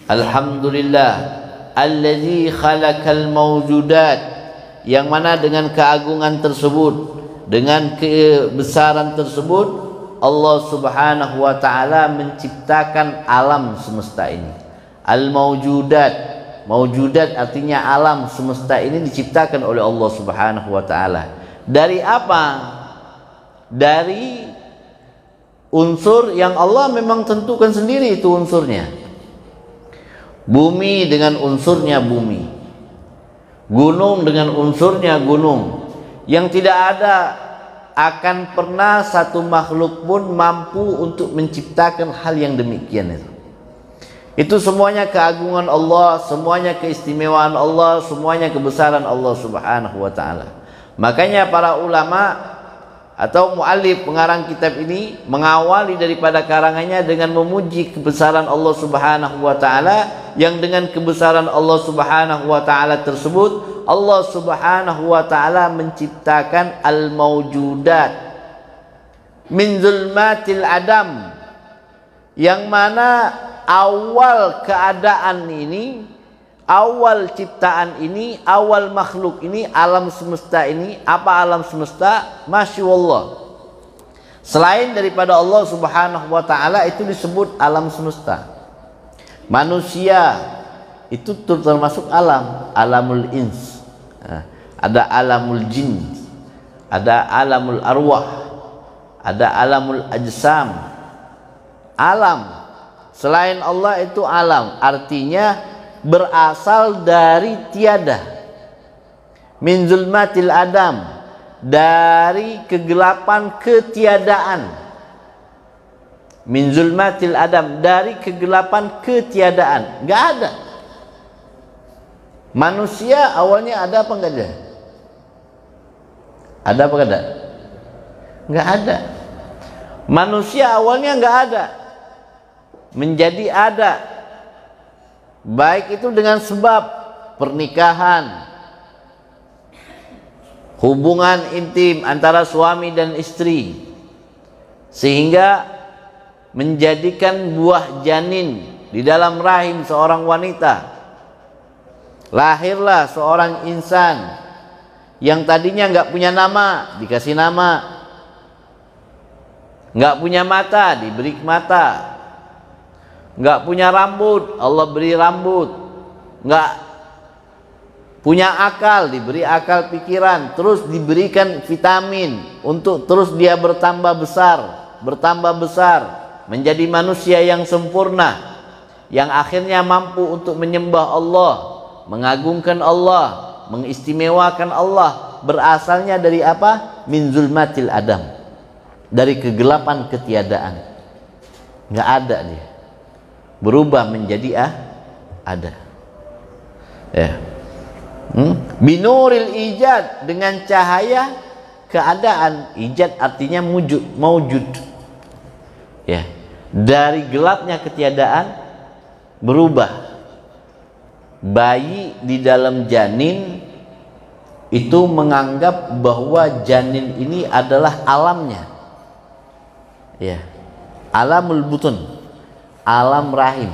Alhamdulillah allazi khalaqal mawjudat, yang mana dengan keagungan tersebut, dengan kebesaran tersebut, Allah Subhanahu wa taala menciptakan alam semesta ini. Al mawjudat, mawjudat artinya alam semesta ini diciptakan oleh Allah Subhanahu wa taala. Dari apa? Dari unsur yang Allah memang tentukan sendiri itu unsurnya. Bumi dengan unsurnya bumi, gunung dengan unsurnya gunung, yang tidak ada akan pernah satu makhluk pun mampu untuk menciptakan hal yang demikian itu. Itu semuanya keagungan Allah, semuanya keistimewaan Allah, semuanya kebesaran Allah Subhanahu wa taala. Makanya para ulama atau muallif pengarang kitab ini mengawali daripada karangannya dengan memuji kebesaran Allah Subhanahu wa taala, yang dengan kebesaran Allah Subhanahu wa taala tersebut Allah Subhanahu wa taala menciptakan al-mawjudat min zulmatil adam, yang mana awal keadaan ini, awal ciptaan ini, awal makhluk ini, alam semesta ini. Apa alam semesta? Masya Allah, selain daripada Allah Subhanahu wa ta'ala itu disebut alam semesta. Manusia itu termasuk alam, alamul ins, ada alamul jin, ada alamul arwah, ada alamul ajsam. Alam selain Allah itu alam, artinya berasal dari tiada. Min zulmatil adam, dari kegelapan ketiadaan. Min zulmatil adam, dari kegelapan ketiadaan, nggak ada. Manusia awalnya ada apa nggak ada? Ada apa nggak ada? Nggak ada. Manusia awalnya nggak ada, menjadi ada. Baik itu dengan sebab pernikahan, hubungan intim antara suami dan istri, sehingga menjadikan buah janin di dalam rahim seorang wanita. Lahirlah seorang insan yang tadinya nggak punya nama, dikasih nama. Nggak punya mata, diberi mata. Nggak punya rambut, Allah beri rambut. Nggak punya akal, diberi akal pikiran. Terus diberikan vitamin untuk terus dia bertambah besar, menjadi manusia yang sempurna, yang akhirnya mampu untuk menyembah Allah, mengagungkan Allah, mengistimewakan Allah. Berasalnya dari apa? Min zulmatil adam, dari kegelapan ketiadaan. Nggak ada dia, berubah menjadi ada. Ya. Binuril ijad, dengan cahaya keadaan. Ijad artinya maujud. Ya. Dari gelapnya ketiadaan berubah. Bayi di dalam janin itu menganggap bahwa janin ini adalah alamnya. Ya. Alamul butun, alam rahim.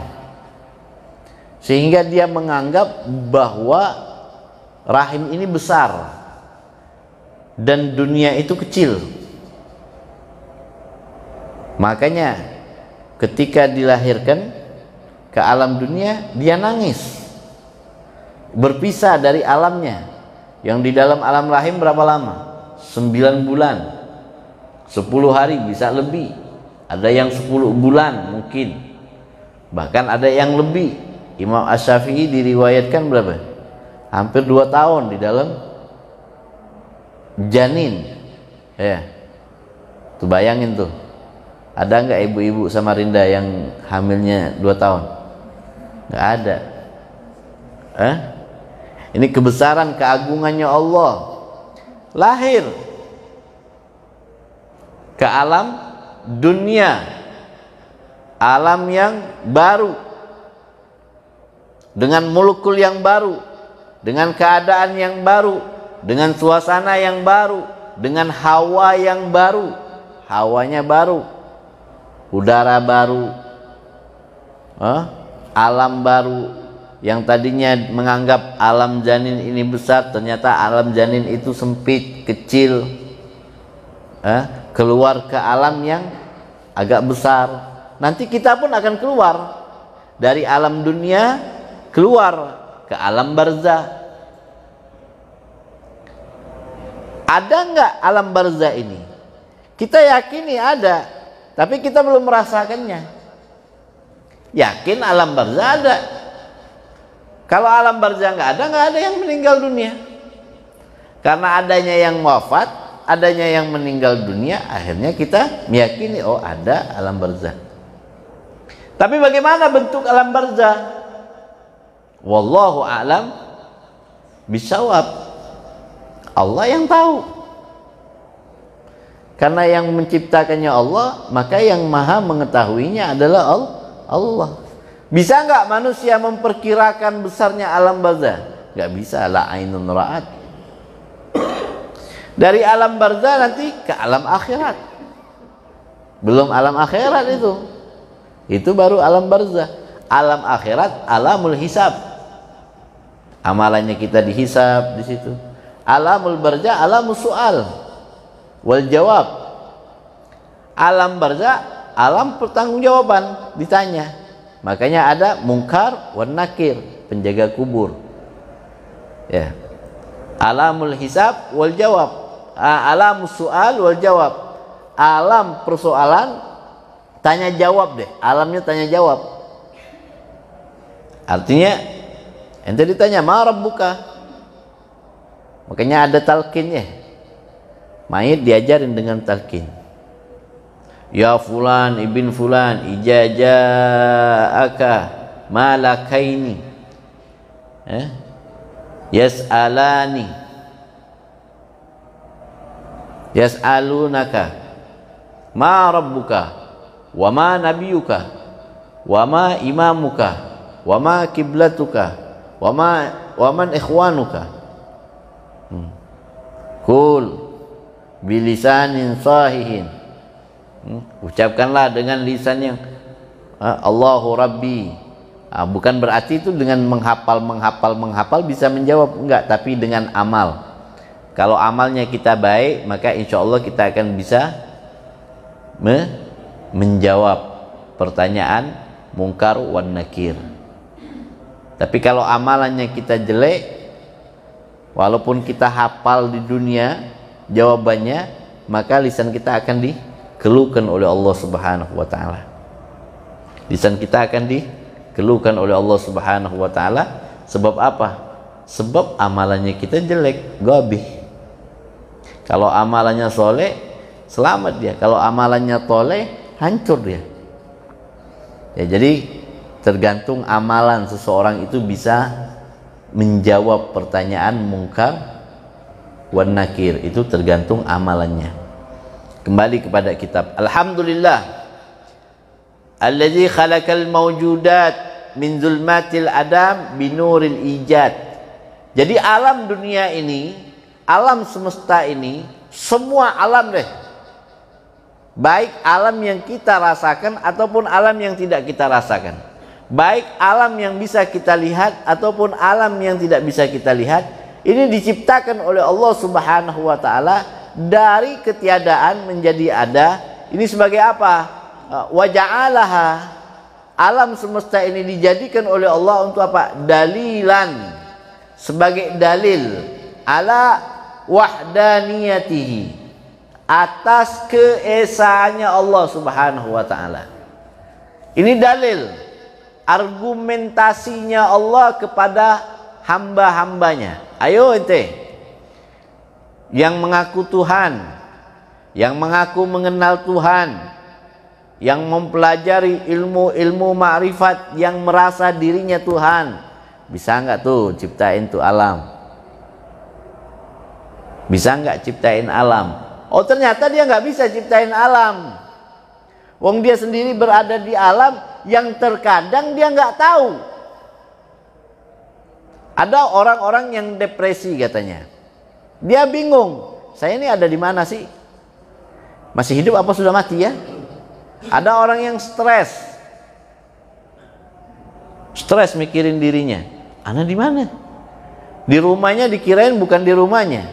Sehingga dia menganggap bahwa rahim ini besar dan dunia itu kecil. Makanya ketika dilahirkan ke alam dunia, dia nangis, berpisah dari alamnya. Yang di dalam alam rahim berapa lama? 9 bulan, 10 hari, bisa lebih. Ada yang 10 bulan mungkin, bahkan ada yang lebih. Imam Asy-Syafi'i diriwayatkan berapa? Hampir 2 tahun di dalam janin. Ya, tuh bayangin tuh, ada nggak ibu-ibu Samarinda yang hamilnya 2 tahun? Nggak ada. Ini kebesaran keagungannya Allah. Lahir ke alam dunia, alam yang baru, dengan molekul yang baru, dengan keadaan yang baru, dengan suasana yang baru, dengan hawa yang baru. Hawanya baru, udara baru, alam baru. Yang tadinya menganggap alam janin ini besar, ternyata alam janin itu sempit, kecil, keluar ke alam yang agak besar. Nanti kita pun akan keluar dari alam dunia, keluar ke alam barzah. Ada nggak alam barzah ini? Kita yakini ada, tapi kita belum merasakannya. Yakin alam barzah ada. Kalau alam barzah nggak ada yang meninggal dunia. Karena adanya yang wafat, adanya yang meninggal dunia, akhirnya kita meyakini, oh ada alam barzah. Tapi bagaimana bentuk alam barzah? Wallahu a'lam bishawab. Allah yang tahu. Karena yang menciptakannya Allah, maka yang maha mengetahuinya adalah Allah. Bisa nggak manusia memperkirakan besarnya alam barzah? Nggak bisa. La ainun ra'at. Dari alam barzah nanti ke alam akhirat. Belum alam akhirat itu. Itu baru alam barzah. Alam akhirat alamul hisab. Amalannya kita dihisab di situ. Alamul barzah alamus su'al wal jawab. Alam barzah alam pertanggungjawaban, ditanya. Makanya ada mungkar wan nakir, penjaga kubur. Ya. Alamul hisab wal jawab. Alamus su'al wal jawab. Alam persoalan, tanya jawab deh. Alamnya tanya jawab. Artinya ente ditanya ma rabbuka. Makanya ada talqinnya. Mayit diajarin dengan talqin. Ya fulan ibn fulan ijaja'aka malakaini yas'alani yas'alunaka ma rabbuka wa ma nabiyuka wa ma imamuka wa ma kiblatuka wa man ikhwanuka. Kul bilisanin sahihin. Ucapkanlah dengan lisan yang Allahu Rabbi. Bukan berarti itu dengan menghafal bisa menjawab, enggak, tapi dengan amal. Kalau amalnya kita baik, maka insya Allah kita akan bisa menjawab pertanyaan mungkar wan nakir. Tapi kalau amalannya kita jelek, walaupun kita hafal di dunia jawabannya, maka lisan kita akan dikeluhkan oleh Allah Subhanahu wa taala. Lisan kita akan dikeluhkan oleh Allah Subhanahu wa taala. Sebab apa? Sebab amalannya kita jelek, gabih. Kalau amalannya soleh, selamat dia. Kalau amalannya toleh, hancur dia. Ya, jadi tergantung amalan seseorang itu bisa menjawab pertanyaan mungkar wan nakir, itu tergantung amalannya. Kembali kepada kitab. Alhamdulillah allazi khalaqal mawjudat min zulmatil adam binuril ijad. Jadi alam dunia ini, alam semesta ini, semua alam deh, baik alam yang kita rasakan ataupun alam yang tidak kita rasakan, baik alam yang bisa kita lihat ataupun alam yang tidak bisa kita lihat, ini diciptakan oleh Allah Subhanahu wa taala dari ketiadaan menjadi ada. Ini sebagai apa? Wa ja'alaha, alam semesta ini dijadikan oleh Allah untuk apa? Dalilan, sebagai dalil ala wahdaniyatihi, atas keesaannya Allah Subhanahu wa taala. Ini dalil argumentasinya Allah kepada hamba-hambanya. Ayo ente yang mengaku Tuhan, yang mengaku mengenal Tuhan, yang mempelajari ilmu-ilmu ma'rifat, yang merasa dirinya Tuhan, bisa nggak tuh ciptain tuh alam? Bisa nggak ciptain alam? Oh, ternyata dia nggak bisa ciptain alam. Wong dia sendiri berada di alam yang terkadang dia nggak tahu. Ada orang-orang yang depresi katanya. Dia bingung, saya ini ada di mana sih? Masih hidup apa sudah mati ya? Ada orang yang stres. stres mikirin dirinya. Ana di mana? Di rumahnya dikirain bukan di rumahnya,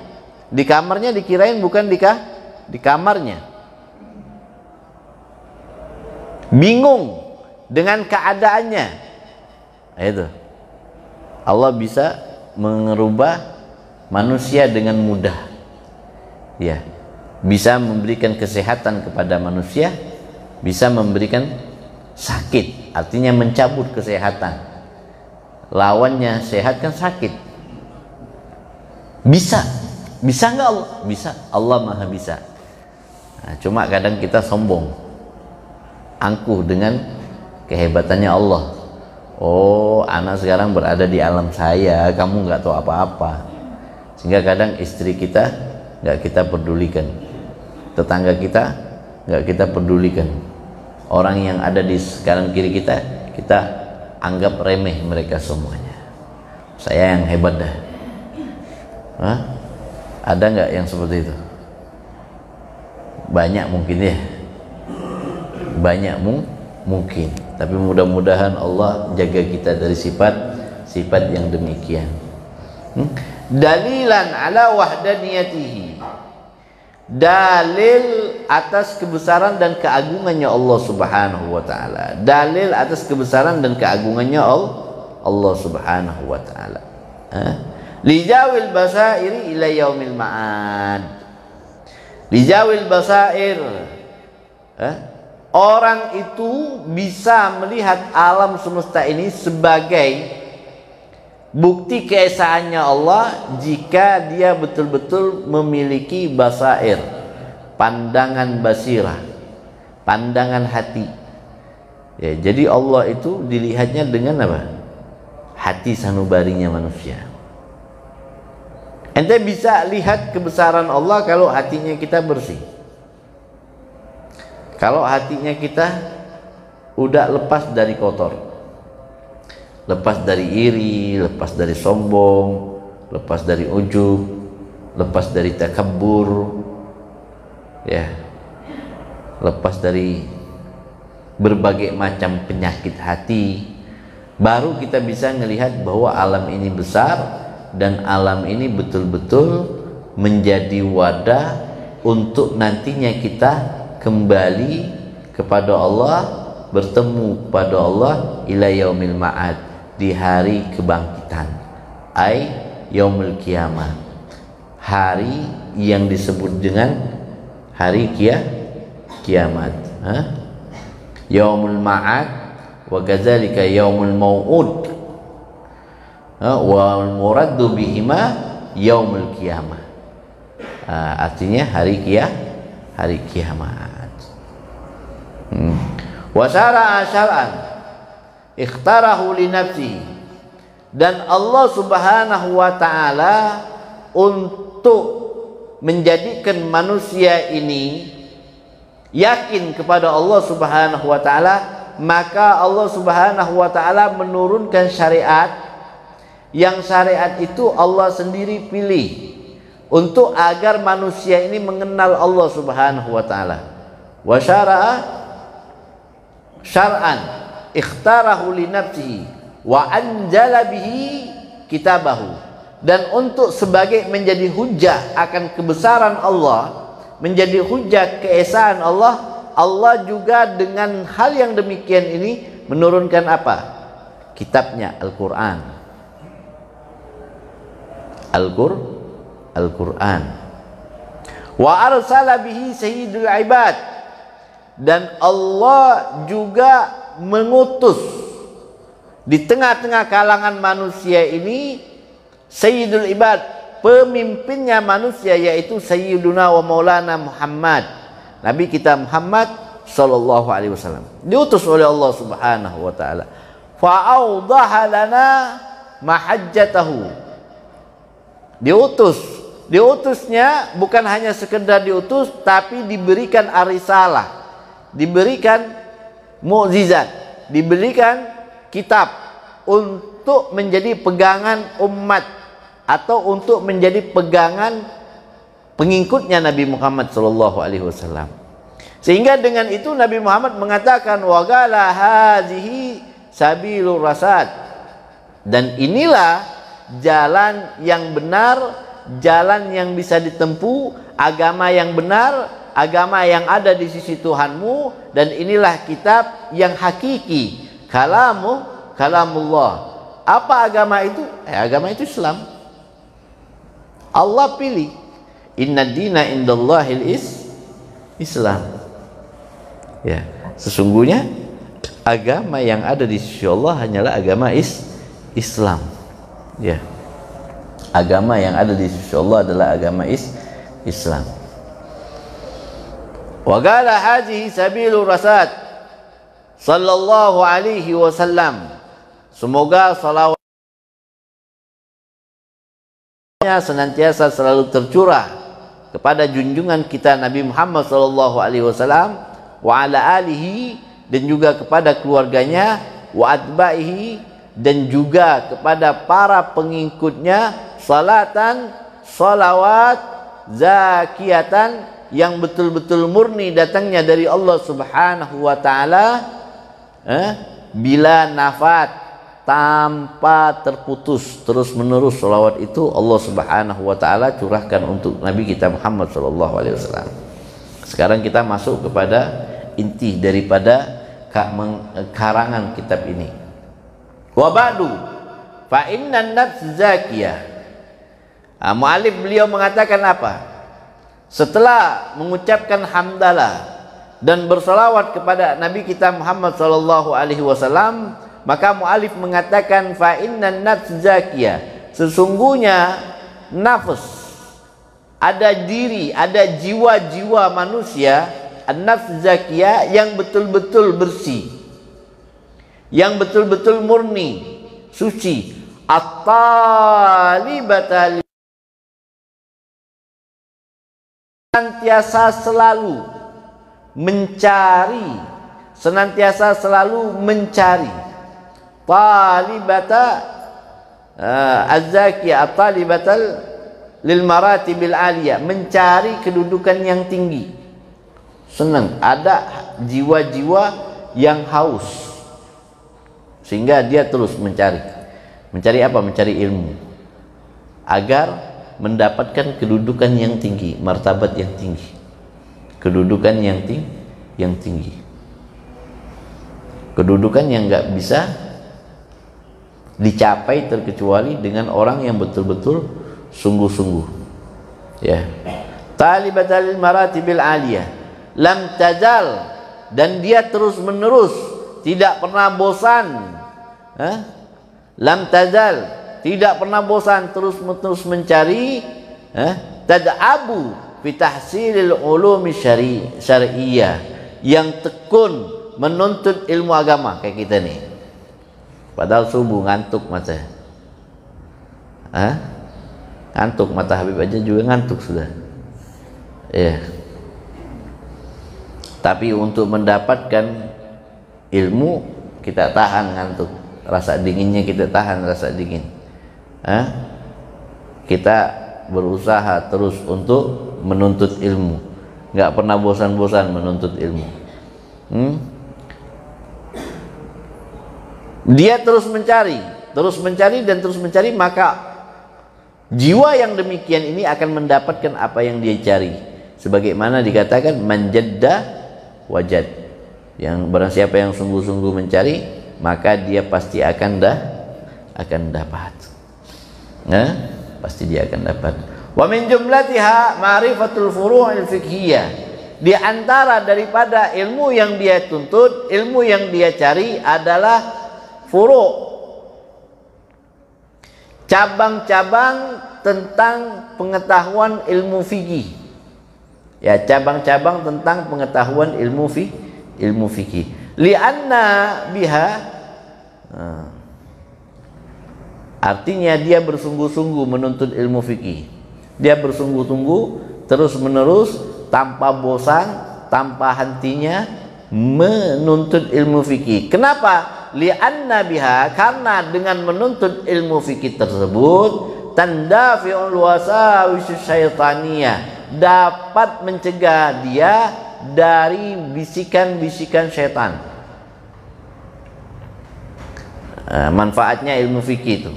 di kamarnya dikirain bukan di kamarnya. Bingung dengan keadaannya. Itu Allah bisa merubah manusia dengan mudah, ya, bisa memberikan kesehatan kepada manusia, bisa memberikan sakit, artinya mencabut kesehatan. Lawannya sehat kan sakit. Bisa nggak Allah? Bisa, Allah maha bisa. Nah, cuma kadang kita sombong, angkuh dengan kehebatannya Allah. Oh, anak sekarang berada di alam saya, kamu nggak tahu apa-apa. Sehingga kadang istri kita nggak kita pedulikan, tetangga kita nggak kita pedulikan, orang yang ada di kanan kiri kita anggap remeh mereka semuanya. Saya yang hebat dah. Hah? Ada nggak yang seperti itu? Banyak mungkin ya, banyak mungkin. Tapi mudah-mudahan Allah jaga kita dari sifat yang demikian. Dalilan ala wahdaniyatihi, dalil atas kebesaran dan keagungannya Allah Subhanahu wa taala. Dalil atas kebesaran dan keagungannya Allah Subhanahu wa taala. Lijawil basairi ila yaumil ma'ad. Lijawil basair, orang itu bisa melihat alam semesta ini sebagai bukti keesaannya Allah jika dia betul-betul memiliki basair, pandangan basirah, pandangan hati. Ya, jadi Allah itu dilihatnya dengan apa? Hati sanubarinya manusia. Ente bisa lihat kebesaran Allah kalau hatinya kita bersih. Kalau hatinya kita udah lepas dari kotor, lepas dari iri, lepas dari sombong, lepas dari ujub, lepas dari takabbur, ya, lepas dari berbagai macam penyakit hati, baru kita bisa melihat bahwa alam ini besar dan alam ini betul-betul menjadi wadah untuk nantinya kita kembali kepada Allah, bertemu pada Allah ila yaumil ma'ad, di hari kebangkitan, ai yaumul qiyamah, hari yang disebut dengan hari kiamat. Yaumul ma'ad wa kadzalika yaumul mau'ud wal muraddu bihima yaumul qiyamah. Artinya hari kiamat. Wa syara'a syar'an ikhtarahu li nafsihi, dan Allah Subhanahu wa taala untuk menjadikan manusia ini yakin kepada Allah Subhanahu wa taala, maka Allah Subhanahu wa taala menurunkan syariat, yang syariat itu Allah sendiri pilih untuk agar manusia ini mengenal Allah Subhanahu wa taala. Wa syara'a syar'an ikhtarahu li nafsihi wa anzala bihi kitabahu, dan untuk sebagai menjadi hujah akan kebesaran Allah, menjadi hujah keesaan Allah, Allah juga dengan hal yang demikian ini menurunkan apa? Kitabnya Al-Qur'an. Al-Qur'an. Wa arsala bihi sayyidul ibad, dan Allah juga mengutus di tengah-tengah kalangan manusia ini sayyidul ibad, pemimpinnya manusia, yaitu sayyiduna wa maulana Muhammad, Nabi kita Muhammad sallallahu alaihi wasallam, diutus oleh Allah Subhanahu wa taala. Fa awdaha lana mahajjatahu, diutusnya bukan hanya sekedar diutus, tapi diberikan arisalah, diberikan mukjizat, diberikan kitab untuk menjadi pegangan umat atau untuk menjadi pegangan pengikutnya Nabi Muhammad sallallahu alaihi wasallam. Sehingga dengan itu Nabi Muhammad mengatakan, wa qala hadhihi sabilur rasyad. Dan inilah jalan yang benar, jalan yang bisa ditempuh, agama yang benar, agama yang ada di sisi Tuhanmu. Dan inilah kitab yang hakiki, kalamullah. Apa agama itu? Agama itu Islam. Allah pilih, inna dina indallahil Islam. Ya, sesungguhnya agama yang ada di sisi Allah hanyalah agama Islam. Ya, agama yang ada di sisi Allah adalah agama Islam. Wa qala hadhihi sabilur rasyad sallallahu alaihi wasallam. Semoga salawat senantiasa selalu tercurah kepada junjungan kita Nabi Muhammad sallallahu alaihi wasallam, wa ala alihi, dan juga kepada keluarganya, wa atba'ihi, dan juga kepada para pengikutnya, salatan, salawat, zakiyatan, yang betul-betul murni datangnya dari Allah Subhanahu wa taala, bila nafat, tanpa terputus, terus menerus salawat itu Allah Subhanahu wa taala curahkan untuk Nabi kita Muhammad sallallahu alaihi wasallam. Sekarang kita masuk kepada inti daripada karangan kitab ini. Wa ba'du fa innan nafs zakiyah. Mu'alif beliau mengatakan apa? Setelah mengucapkan hamdalah dan bersalawat kepada Nabi kita Muhammad sallallahu alaihi wasallam, maka mu'alif mengatakan fa innan nafs zakiyah, sesungguhnya nafs, ada diri, ada jiwa-jiwa manusia, an-nafs zakiyah, yang betul-betul bersih, yang betul-betul murni, suci, at-talibata, senantiasa selalu mencari, senantiasa selalu mencari, talibata az-zakiyah, at-talibatal lil maratibil aliyah, mencari kedudukan yang tinggi. Senang, ada jiwa-jiwa yang haus sehingga dia terus mencari. Mencari apa? Mencari ilmu agar mendapatkan kedudukan yang tinggi, martabat yang tinggi, kedudukan yang tinggi, kedudukan yang nggak bisa dicapai terkecuali dengan orang yang betul-betul sungguh-sungguh. Ya, talibatal maratibil aliyah, lam tazal, dan dia terus menerus, tidak pernah bosan. Lam tazal, tidak pernah bosan, terus mencari, tad'abu fi tahsilil ulumi syar'iyyah, yang tekun menuntut ilmu agama kayak kita nih. Padahal subuh ngantuk mata, ngantuk mata Habib aja juga ngantuk sudah. Ya. Tapi untuk mendapatkan ilmu kita tahan ngantuk, rasa dinginnya kita tahan rasa dingin. Kita berusaha terus untuk menuntut ilmu, nggak pernah bosan-bosan menuntut ilmu. Dia terus mencari dan terus mencari, maka jiwa yang demikian ini akan mendapatkan apa yang dia cari. Sebagaimana dikatakan manjadda wajad, yang barang siapa yang sungguh-sungguh mencari, maka dia pasti akan dapat. Pasti dia akan dapat. Wa min jumlatiha ma'rifatul furu'il fiqhiyah, di antara daripada ilmu yang dia tuntut, ilmu yang dia cari adalah furu', cabang-cabang tentang pengetahuan ilmu fikih. Ya, cabang-cabang tentang pengetahuan ilmu fikih. Li'anna biha, artinya dia bersungguh-sungguh menuntut ilmu fikih. Dia bersungguh-sungguh terus menerus tanpa bosan, tanpa hentinya menuntut ilmu fikih. Kenapa? Li'anna biha, karena dengan menuntut ilmu fikih tersebut, tandafi'ul wasawisyus syaitaniyah, dapat mencegah dia dari bisikan-bisikan syaitan. manfaatnya ilmu fikih itu.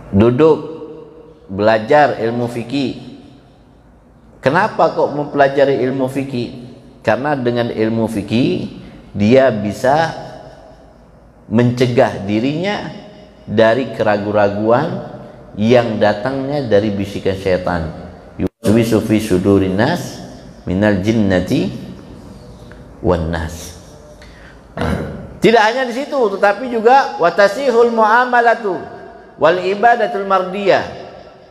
Duduk belajar ilmu fikih. Kenapa kok mempelajari ilmu fikih? Karena dengan ilmu fikih dia bisa mencegah dirinya dari keraguan-raguan yang datangnya dari bisikan syaitan. Yuwiswisu fi sudurin nas minal jinnati wan nas. Tidak hanya di situ, tetapi juga watasihul muamalatu wal ibadatul mardiyah,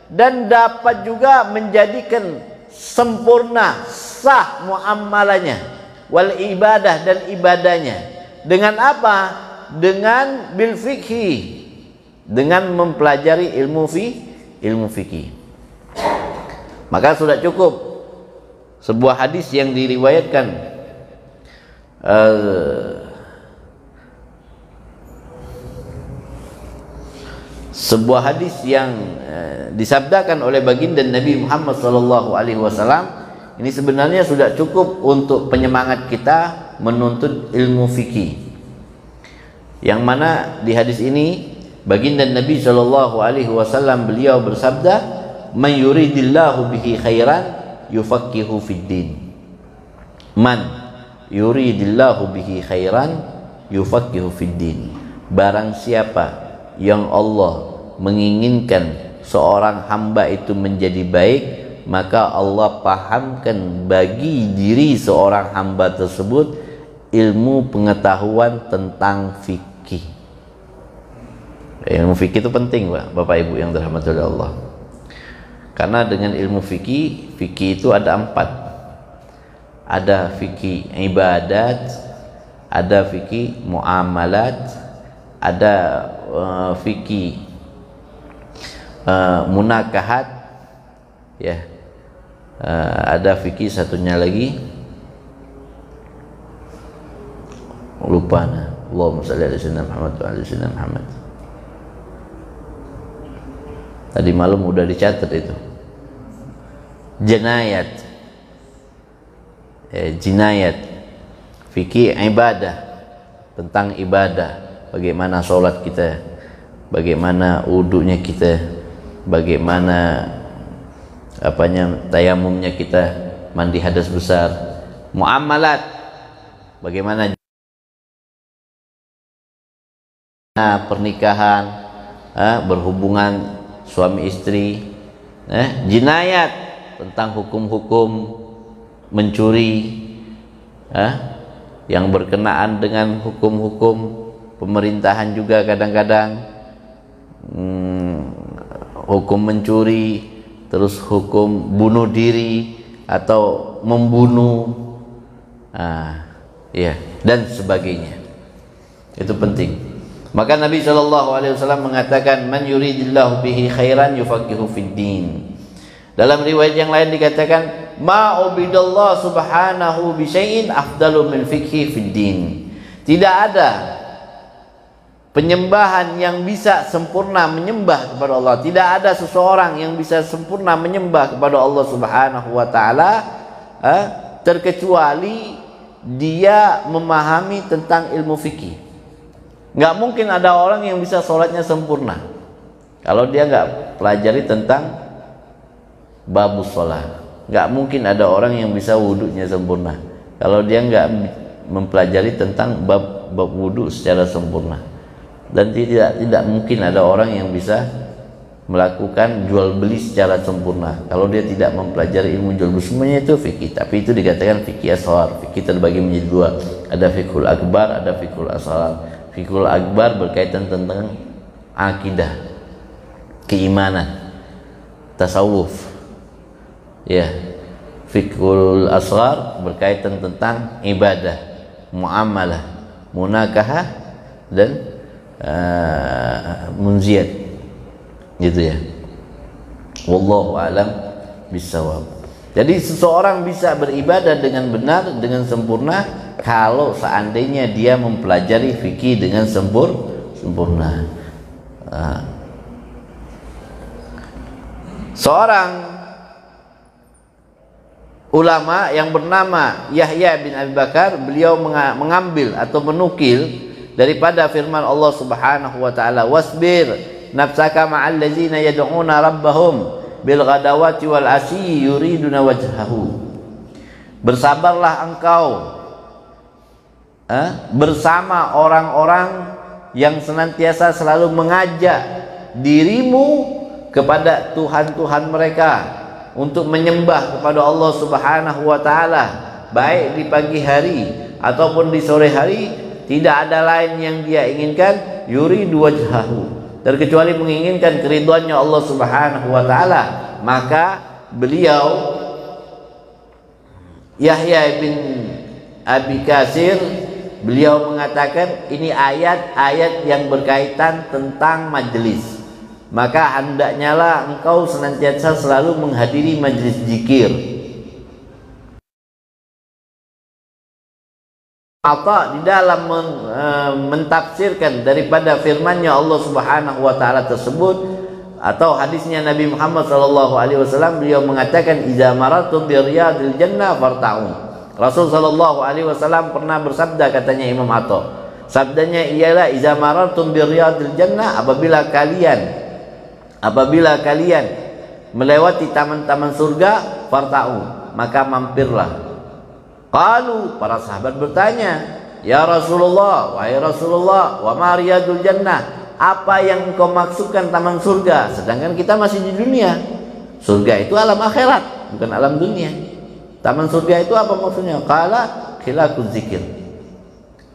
dan dapat juga menjadikan sempurna, sah muamalahnya, wal ibadah, dan ibadahnya. Dengan apa? Dengan bil fikhi, dengan mempelajari ilmu fikih. Maka sudah cukup sebuah hadis yang diriwayatkan sebuah hadis yang disabdakan oleh baginda Nabi Muhammad SAW. Ini sebenarnya sudah cukup untuk penyemangat kita menuntut ilmu fikih. Yang mana di hadis ini baginda Nabi SAW beliau bersabda, "Man yuridillahu bihi khairan yufaqihu fid din." Man yuridillahu bihi khairan yufaqihu fid din. Barang siapa yang Allah menginginkan seorang hamba itu menjadi baik, maka Allah pahamkan bagi diri seorang hamba tersebut ilmu pengetahuan tentang fikih. Ilmu fikih itu penting, Pak, Bapak Ibu yang dirahmati oleh Allah. Karena dengan ilmu fikih, fikih itu ada 4. Ada fikih ibadat, ada fikih muamalat, ada fikih munakahat, ya, ada fikih satunya lagi lupa. Allahumma shalli ala sayyidina Muhammad wa ala sayyidina Muhammad. Tadi malam udah dicatat itu. Jinayat, jinayat, fikih ibadah, tentang ibadah. Bagaimana sholat kita, bagaimana wudunya kita, bagaimana tayamumnya kita, mandi hadas besar. Muamalat, bagaimana pernikahan, berhubungan suami istri. Jinayat, tentang hukum-hukum mencuri, yang berkenaan dengan hukum-hukum pemerintahan juga kadang-kadang, hukum mencuri, terus hukum bunuh diri atau membunuh, dan sebagainya. Itu penting. Maka Nabi SAW mengatakan, "Man yuridillahu bihi khairan yufaqihu fid din." Dalam riwayat yang lain dikatakan, "Ma ubidallah subhanahu bi syai'in afdalu min fiqhi fid din." Tidak ada penyembahan yang bisa sempurna menyembah kepada Allah. Tidak ada seseorang yang bisa sempurna menyembah kepada Allah Subhanahu wa taala terkecuali dia memahami tentang ilmu fikih. Nggak mungkin ada orang yang bisa sholatnya sempurna kalau dia nggak pelajari tentang babus sholat. Nggak mungkin ada orang yang bisa wudunya sempurna kalau dia nggak mempelajari tentang bab wudu secara sempurna. Dan tidak mungkin ada orang yang bisa melakukan jual beli secara sempurna kalau dia tidak mempelajari ilmu jual beli. Semuanya itu fikih, tapi itu dikatakan fikih ashar. Fikih terbagi menjadi 2, ada fikhul akbar, ada fikhul ashar. Fikhul akbar berkaitan tentang akidah, keimanan, tasawuf, ya. Fikhul ashar berkaitan tentang ibadah, muamalah, munakahah, dan munziyat, gitu ya. Wallahu a'lam bissawab. Jadi seseorang bisa beribadah dengan benar, dengan sempurna kalau seandainya dia mempelajari fikih dengan sempurna. Seorang ulama yang bernama Yahya bin Abi Bakar, beliau mengambil atau menukil daripada firman Allah Subhanahu wa taala, wasbir nafsaka ma'al ladzina yad'una rabbahum bil ghadawati wal asyi yuriduna wajhahu. Bersabarlah engkau bersama orang-orang yang senantiasa selalu mengajak dirimu kepada Tuhan-Tuhan mereka untuk menyembah kepada Allah Subhanahu wa taala, baik di pagi hari ataupun di sore hari. Tidak ada lain yang dia inginkan, yuridu wajhahu, terkecuali menginginkan keridhaannya Allah Subhanahu wa taala. Maka beliau Yahya bin Abi Katsir, beliau mengatakan ini ayat-ayat yang berkaitan tentang majelis. Maka hendaknya lah engkau senantiasa selalu menghadiri majelis zikir. Atau di dalam mentafsirkan daripada firman-Nya Allah Subhanahu wa taala tersebut atau hadisnya Nabi Muhammad sallallahu alaihi wasallam, beliau mengatakan idza marartum bi riyadil jannah farta'u. Rasul sallallahu alaihi wasallam pernah bersabda, katanya Imam Atha. Sabdanya ialah idza marartum bi riyadil jannah, apabila kalian melewati taman-taman surga, farta'u, maka mampirlah. Qalu, para sahabat bertanya, ya Rasulullah, wahai Rasulullah, wa ma riyadul jannah, apa yang engkau maksudkan taman surga, sedangkan kita masih di dunia? Surga itu alam akhirat, bukan alam dunia. Taman surga itu apa maksudnya? Qala khilaquz zikir.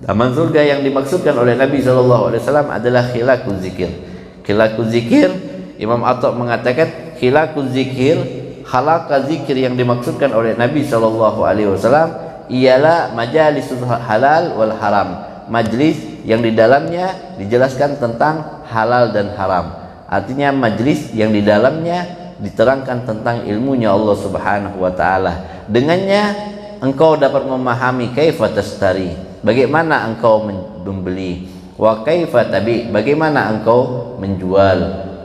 Taman surga yang dimaksudkan oleh Nabi SAW adalah khilaquz zikir. Khilaquz zikir, Imam Atha mengatakan khilaquz zikir, khalaqa zikir yang dimaksudkan oleh Nabi SAW ialah majalisul halal wal haram, majlis yang di dalamnya dijelaskan tentang halal dan haram. Artinya majlis yang di dalamnya diterangkan tentang ilmunya Allah Subhanahu wa taala. Dengannya engkau dapat memahami kaifa tastari, bagaimana engkau membeli, wa kaifa tabi, bagaimana engkau menjual,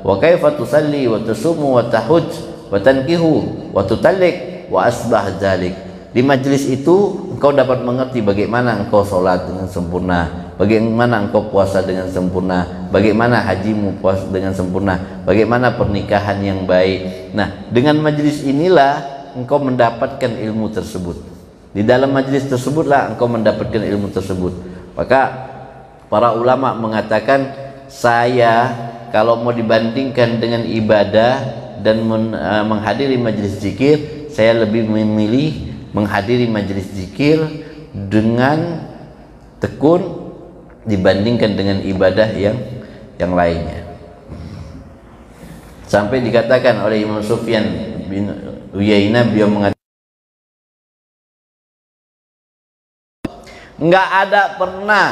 wa kaifa tusalli wa tusumu wa tahujj wa tankihu wa tutallik wa asbah dzalik. Di majelis itu engkau dapat mengerti bagaimana engkau sholat dengan sempurna, bagaimana engkau puasa dengan sempurna, bagaimana hajimu puasa dengan sempurna, bagaimana pernikahan yang baik. Nah, dengan majelis inilah engkau mendapatkan ilmu tersebut. Di dalam majelis tersebutlah engkau mendapatkan ilmu tersebut. Maka para ulama mengatakan, saya kalau mau dibandingkan dengan ibadah dan menghadiri majelis zikir, saya lebih memilih menghadiri majelis zikir dengan tekun dibandingkan dengan ibadah yang lainnya. Sampai dikatakan oleh Imam Sufyan bin Uyainah, beliau mengatakan, enggak ada pernah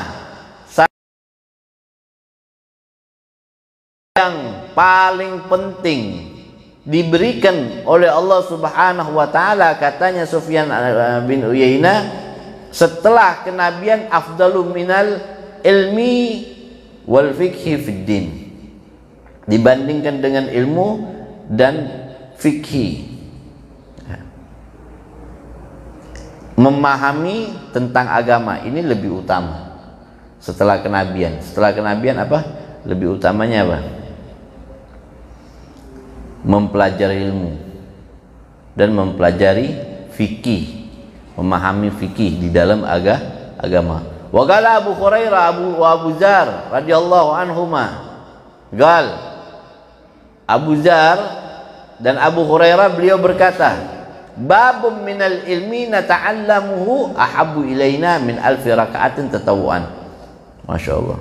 yang paling penting diberikan oleh Allah Subhanahu wa taala, katanya Sufyan bin Uyainah, setelah kenabian afdalu minal ilmi wal fikhi fid din, dibandingkan dengan ilmu dan fikih, memahami tentang agama ini lebih utama setelah kenabian. Setelah kenabian apa lebih utamanya? Apa? Mempelajari ilmu dan mempelajari fikih, memahami fikih di dalam agama. Wa qala Abu Hurairah wa Abu Dzar radhiyallahu anhuma, gal Abu Dzar dan Abu Hurairah, beliau berkata, babum minal ilmi nata'allamuhu ahabbu ilaina min alfi raka'atin tatawuan. Masya Allah.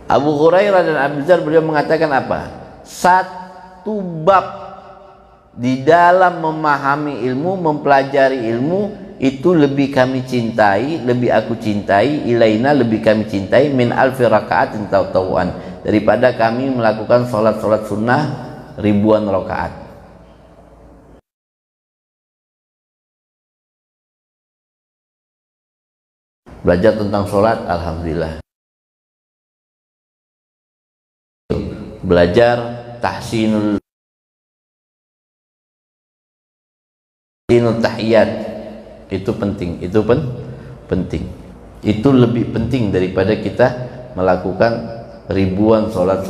Abu Hurairah dan Abu Dzar, beliau mengatakan apa? Satu bab di dalam memahami ilmu, mempelajari ilmu itu lebih kami cintai, lebih aku cintai, ilaina lebih kami cintai, min alfi raka'atin tatawuan, daripada kami melakukan sholat-sholat sunnah ribuan rakaat. Belajar tentang sholat, alhamdulillah. Belajar tahsinul Inut tahiyat itu penting, penting. Itu lebih penting daripada kita melakukan ribuan sholat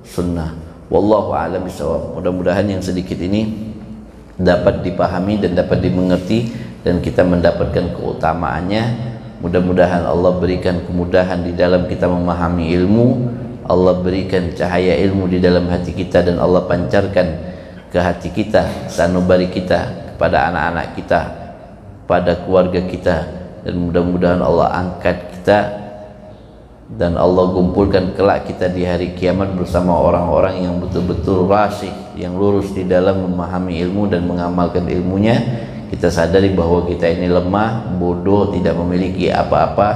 sunnah. Wallahu a'lam bishawab. Mudah-mudahan yang sedikit ini dapat dipahami dan dapat dimengerti dan kita mendapatkan keutamaannya. Mudah-mudahan Allah berikan kemudahan di dalam kita memahami ilmu, Allah berikan cahaya ilmu di dalam hati kita, dan Allah pancarkan ke hati kita sanubari kita, kepada anak-anak kita, pada keluarga kita, dan mudah-mudahan Allah angkat kita dan Allah kumpulkan kelak kita di hari kiamat bersama orang-orang yang betul-betul rasyih, yang lurus di dalam memahami ilmu dan mengamalkan ilmunya. Kita sadari bahwa kita ini lemah, bodoh, tidak memiliki apa-apa,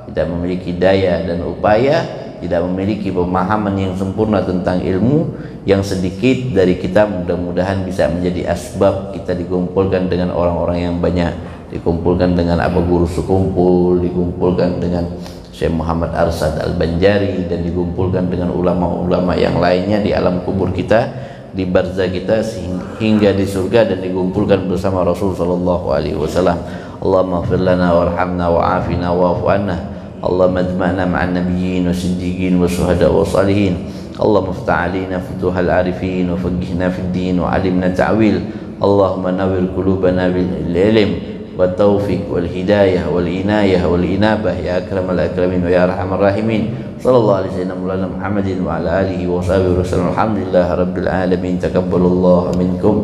tidak memiliki daya dan upaya, tidak memiliki pemahaman yang sempurna tentang ilmu. Yang sedikit dari kita mudah-mudahan bisa menjadi asbab kita dikumpulkan dengan orang-orang yang banyak, dikumpulkan dengan Abu Guru Sukumpul, dikumpulkan dengan Syekh Muhammad Arsad Al-Banjari, dan dikumpulkan dengan ulama-ulama yang lainnya di alam kubur kita, di barzah kita, hingga di surga, dan dikumpulkan bersama Rasul sallallahu alaihi wasallam. Allahumma ighfir lana warhamna wa'afina wa'fu anna. Allahumma ajma'na ma'an nabiyyin wa siddiqin wa syuhada wa salihin. Allahumma iftah alaina futuhal arifin wa faqihna fid din wa alimna ta'wil. Allahumma nawwir qulubana bil ilm wa taufiq wal hidayah wal inayah wal inabah ya akramal akramin wa ya arhamar rahimin. Sallallahu alaihi wasallam Muhammadin wa ala alihi wa sahbihi wasallam. Alhamdulillah rabbil alamin. Taqabbalallahu minkum.